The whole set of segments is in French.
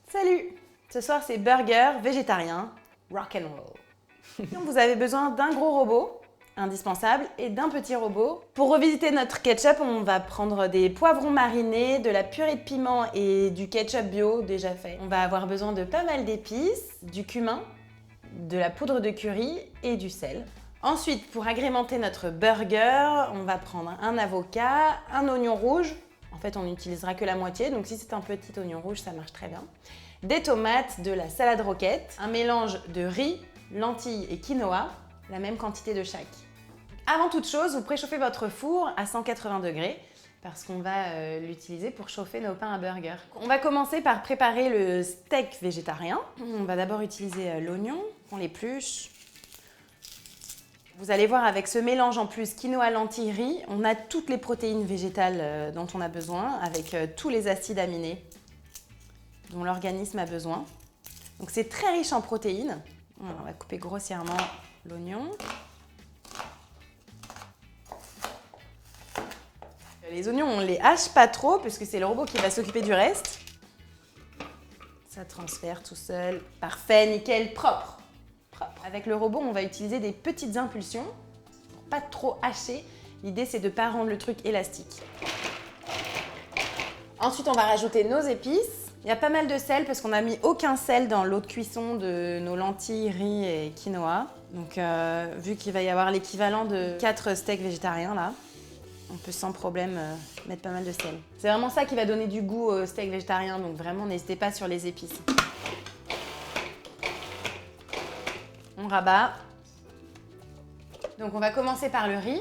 Salut! Ce soir c'est burger végétarien, rock and roll. Donc vous avez besoin d'un gros robot, indispensable, et d'un petit robot. Pour revisiter notre ketchup, on va prendre des poivrons marinés, de la purée de piment et du ketchup bio déjà fait. On va avoir besoin de pas mal d'épices, du cumin, de la poudre de curry et du sel. Ensuite, pour agrémenter notre burger, on va prendre un avocat, un oignon rouge. En fait, on n'utilisera que la moitié, donc si c'est un petit oignon rouge, ça marche très bien. Des tomates, de la salade roquette, un mélange de riz, lentilles et quinoa, la même quantité de chaque. Avant toute chose, vous préchauffez votre four à 180 degrés parce qu'on va l'utiliser pour chauffer nos pains à burger. On va commencer par préparer le steak végétarien. On va d'abord utiliser l'oignon, on l'épluche. Vous allez voir, avec ce mélange en plus quinoa, lentilles, riz, on a toutes les protéines végétales dont on a besoin, avec tous les acides aminés dont l'organisme a besoin. Donc c'est très riche en protéines. Voilà, on va couper grossièrement l'oignon. Les oignons, on ne les hache pas trop puisque c'est le robot qui va s'occuper du reste. Ça transfère tout seul. Parfait, nickel, propre. Avec le robot, on va utiliser des petites impulsions pour pas trop hacher. L'idée, c'est de ne pas rendre le truc élastique. Ensuite, on va rajouter nos épices. Il y a pas mal de sel parce qu'on n'a mis aucun sel dans l'eau de cuisson de nos lentilles, riz et quinoa. Donc, vu qu'il va y avoir l'équivalent de 4 steaks végétariens là, on peut sans problème mettre pas mal de sel. C'est vraiment ça qui va donner du goût au steak végétarien, donc vraiment n'hésitez pas sur les épices. On rabat. Donc on va commencer par le riz.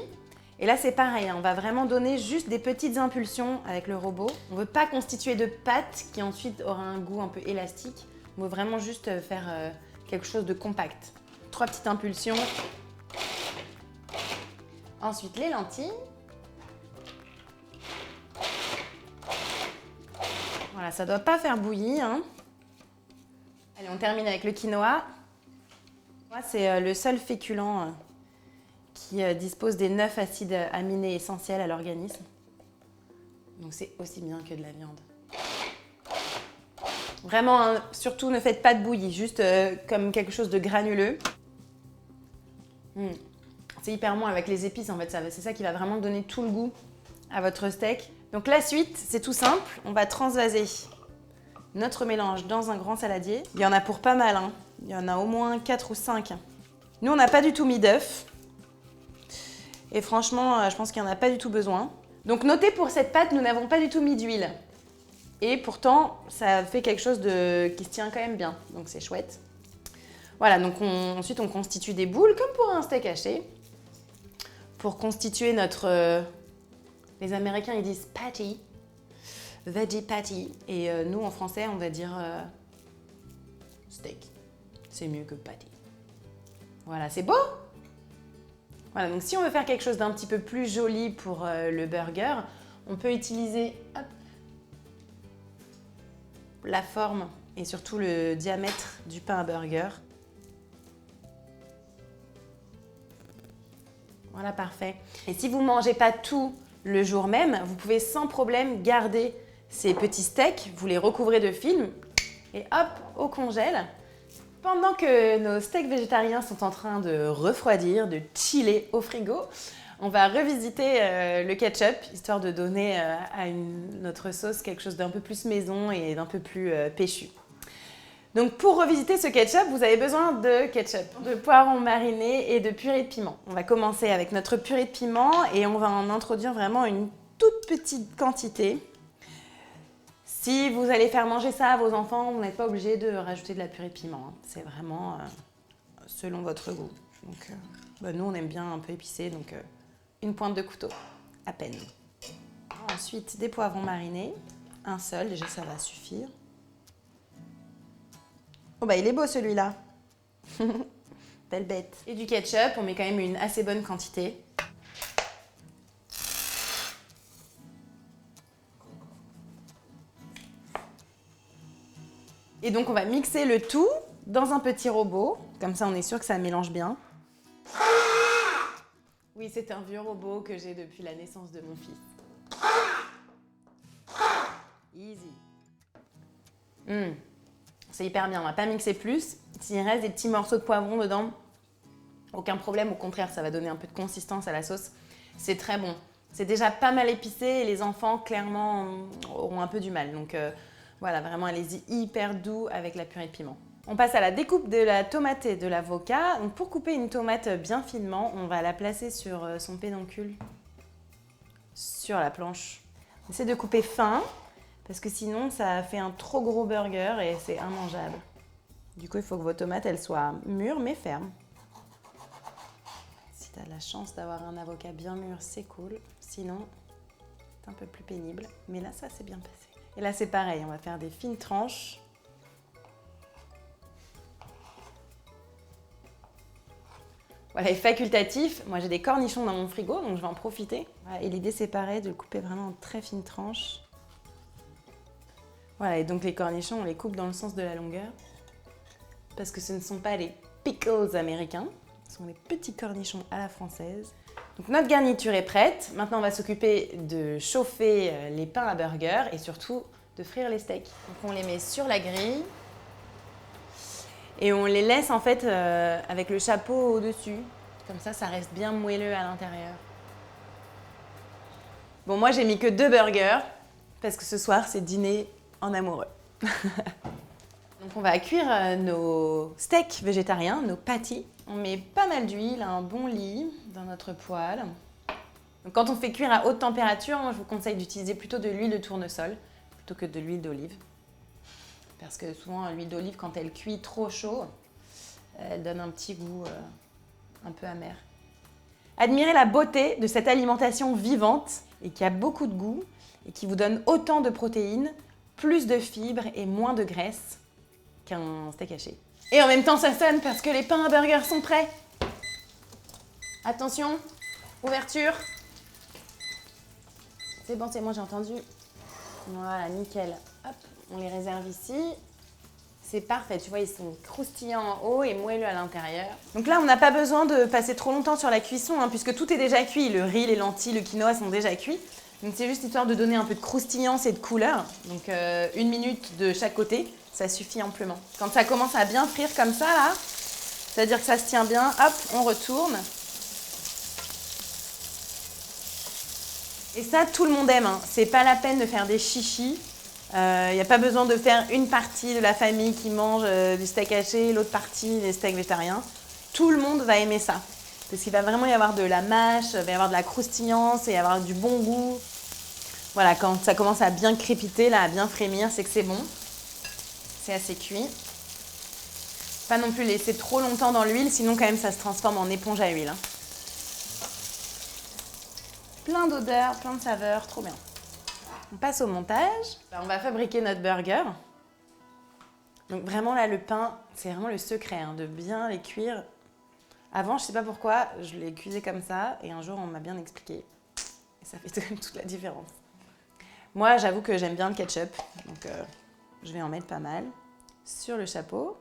Et là c'est pareil, on va vraiment donner juste des petites impulsions avec le robot. On ne veut pas constituer de pâte qui ensuite aura un goût un peu élastique. On veut vraiment juste faire quelque chose de compact. 3 petites impulsions. Ensuite les lentilles. Voilà, ça ne doit pas faire bouillir, hein. Allez, on termine avec le quinoa. C'est le seul féculent qui dispose des 9 acides aminés essentiels à l'organisme. Donc c'est aussi bien que de la viande. Vraiment, hein, surtout ne faites pas de bouillie, juste comme quelque chose de granuleux. C'est hyper bon avec les épices en fait, c'est ça qui va vraiment donner tout le goût à votre steak. Donc la suite, c'est tout simple, on va transvaser notre mélange dans un grand saladier. Il y en a pour pas mal, hein. Il y en a au moins 4 ou 5. Nous, on n'a pas du tout mis d'œufs. Et franchement, je pense qu'il n'y en a pas du tout besoin. Donc notez, pour cette pâte, nous n'avons pas du tout mis d'huile. Et pourtant, ça fait quelque chose qui se tient quand même bien. Donc c'est chouette. Voilà, donc ensuite on constitue des boules, comme pour un steak haché. Pour constituer notre... les Américains, ils disent patty. Veggie patty. Et nous, en français, on va dire steak. C'est mieux que patty. Voilà, c'est beau? Voilà, donc si on veut faire quelque chose d'un petit peu plus joli pour le burger, on peut utiliser la forme et surtout le diamètre du pain à burger. Voilà, parfait. Et si vous ne mangez pas tout le jour même, vous pouvez sans problème garder ces petits steaks, vous les recouvrez de film et hop, au congèle. Pendant que nos steaks végétariens sont en train de refroidir, de chiller au frigo, on va revisiter le ketchup, histoire de donner à notre sauce quelque chose d'un peu plus maison et d'un peu plus péchu. Donc pour revisiter ce ketchup, vous avez besoin de ketchup, de poivrons marinés et de purée de piment. On va commencer avec notre purée de piment et on va en introduire vraiment une toute petite quantité. Si vous allez faire manger ça à vos enfants, vous n'êtes pas obligé de rajouter de la purée de piment, hein. C'est vraiment selon votre goût. Donc, nous, on aime bien un peu épicé, donc une pointe de couteau, à peine. Ensuite, des poivrons marinés. Un seul, déjà, ça va suffire. Oh bah, il est beau celui-là. Belle bête. Et du ketchup, on met quand même une assez bonne quantité. Et donc on va mixer le tout dans un petit robot. Comme ça, on est sûr que ça mélange bien. Oui, c'est un vieux robot que j'ai depuis la naissance de mon fils. Easy. C'est hyper bien, on va pas mixer plus. S'il reste des petits morceaux de poivron dedans, aucun problème, au contraire, ça va donner un peu de consistance à la sauce. C'est très bon. C'est déjà pas mal épicé et les enfants, clairement, auront un peu du mal. Donc voilà, vraiment, allez-y hyper doux avec la purée de piment. On passe à la découpe de la tomate et de l'avocat. Donc pour couper une tomate bien finement, on va la placer sur son pédoncule, sur la planche. On essaie de couper fin, parce que sinon, ça fait un trop gros burger et c'est immangeable. Du coup, il faut que vos tomates, elles soient mûres mais fermes. Si tu as la chance d'avoir un avocat bien mûr, c'est cool. Sinon, c'est un peu plus pénible. Mais là, ça s'est bien passé. Et là, c'est pareil, on va faire des fines tranches. Voilà, et facultatif. Moi, j'ai des cornichons dans mon frigo, donc je vais en profiter. Voilà, et l'idée, c'est pareil, de le couper vraiment en très fines tranches. Voilà, et donc les cornichons, on les coupe dans le sens de la longueur. Parce que ce ne sont pas les pickles américains, ce sont les petits cornichons à la française. Donc notre garniture est prête. Maintenant, on va s'occuper de chauffer les pains à burger et surtout de frire les steaks. Donc on les met sur la grille et on les laisse en fait avec le chapeau au-dessus. Comme ça reste bien moelleux à l'intérieur. Bon, moi, j'ai mis que 2 burgers parce que ce soir, c'est dîner en amoureux. Donc on va cuire nos steaks végétariens, nos patties. On met pas mal d'huile, un bon lit dans notre poêle. Donc quand on fait cuire à haute température, moi, je vous conseille d'utiliser plutôt de l'huile de tournesol plutôt que de l'huile d'olive. Parce que souvent l'huile d'olive, quand elle cuit trop chaud, elle donne un petit goût un peu amer. Admirez la beauté de cette alimentation vivante et qui a beaucoup de goût et qui vous donne autant de protéines, plus de fibres et moins de graisse qu'un steak haché. Et en même temps, ça sonne parce que les pains à burger sont prêts. Attention, ouverture. C'est bon, j'ai entendu. Voilà, nickel. Hop, on les réserve ici. C'est parfait, tu vois, ils sont croustillants en haut et moelleux à l'intérieur. Donc là, on n'a pas besoin de passer trop longtemps sur la cuisson, puisque tout est déjà cuit. Le riz, les lentilles, le quinoa sont déjà cuits. Donc c'est juste histoire de donner un peu de croustillance et de couleur. Donc 1 minute de chaque côté, ça suffit amplement. Quand ça commence à bien frire comme ça, là, c'est-à-dire que ça se tient bien, hop, on retourne. Et ça, tout le monde aime. C'est pas la peine de faire des chichis. Il n'y a pas besoin de faire une partie de la famille qui mange du steak haché, l'autre partie des steaks végétariens. Tout le monde va aimer ça. Parce qu'il va vraiment y avoir de la mâche, il va y avoir de la croustillance, et y avoir du bon goût. Voilà, quand ça commence à bien crépiter, là, à bien frémir, c'est que c'est bon. C'est assez cuit. Pas non plus laisser trop longtemps dans l'huile, sinon quand même ça se transforme en éponge à huile. Plein d'odeurs, plein de saveurs, trop bien. On passe au montage. On va fabriquer notre burger. Donc vraiment là, le pain, c'est vraiment le secret, de bien les cuire. Avant, je sais pas pourquoi, je les cuisais comme ça et un jour on m'a bien expliqué. Et ça fait toute la différence. Moi, j'avoue que j'aime bien le ketchup, donc je vais en mettre pas mal sur le chapeau.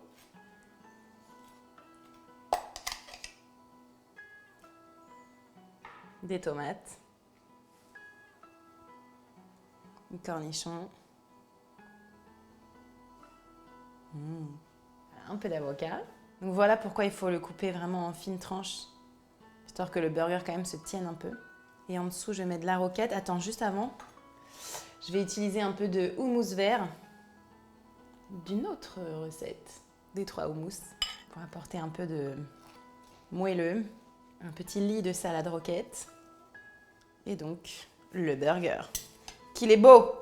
Des tomates. Des cornichons. Un peu d'avocat. Donc voilà pourquoi il faut le couper vraiment en fines tranches, histoire que le burger quand même se tienne un peu. Et en dessous, je mets de la roquette. Attends, juste avant, je vais utiliser un peu de houmous vert d'une autre recette, des 3 houmous, pour apporter un peu de moelleux, un petit lit de salade roquette, et donc le burger. Qu'il est beau,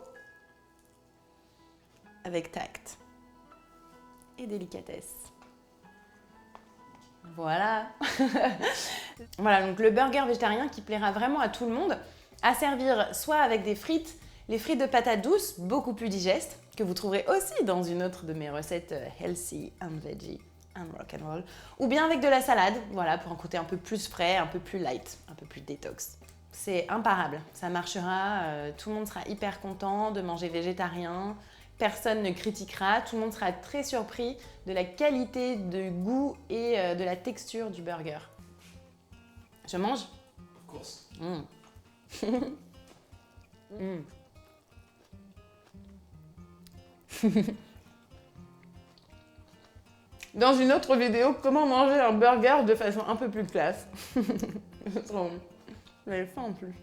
avec tact et délicatesse. Voilà. Voilà, donc le burger végétarien qui plaira vraiment à tout le monde, à servir soit avec des frites, les frites de patates douces, beaucoup plus digestes, que vous trouverez aussi dans une autre de mes recettes healthy and veggie and rock'n'roll, ou bien avec de la salade, voilà, pour un côté un peu plus frais, un peu plus light, un peu plus détox. C'est imparable, ça marchera, tout le monde sera hyper content de manger végétarien personne ne critiquera, tout le monde sera très surpris de la qualité, du goût et de la texture du burger. Je mange? Of course. Dans une autre vidéo, comment manger un burger de façon un peu plus classe. J'avais faim en plus.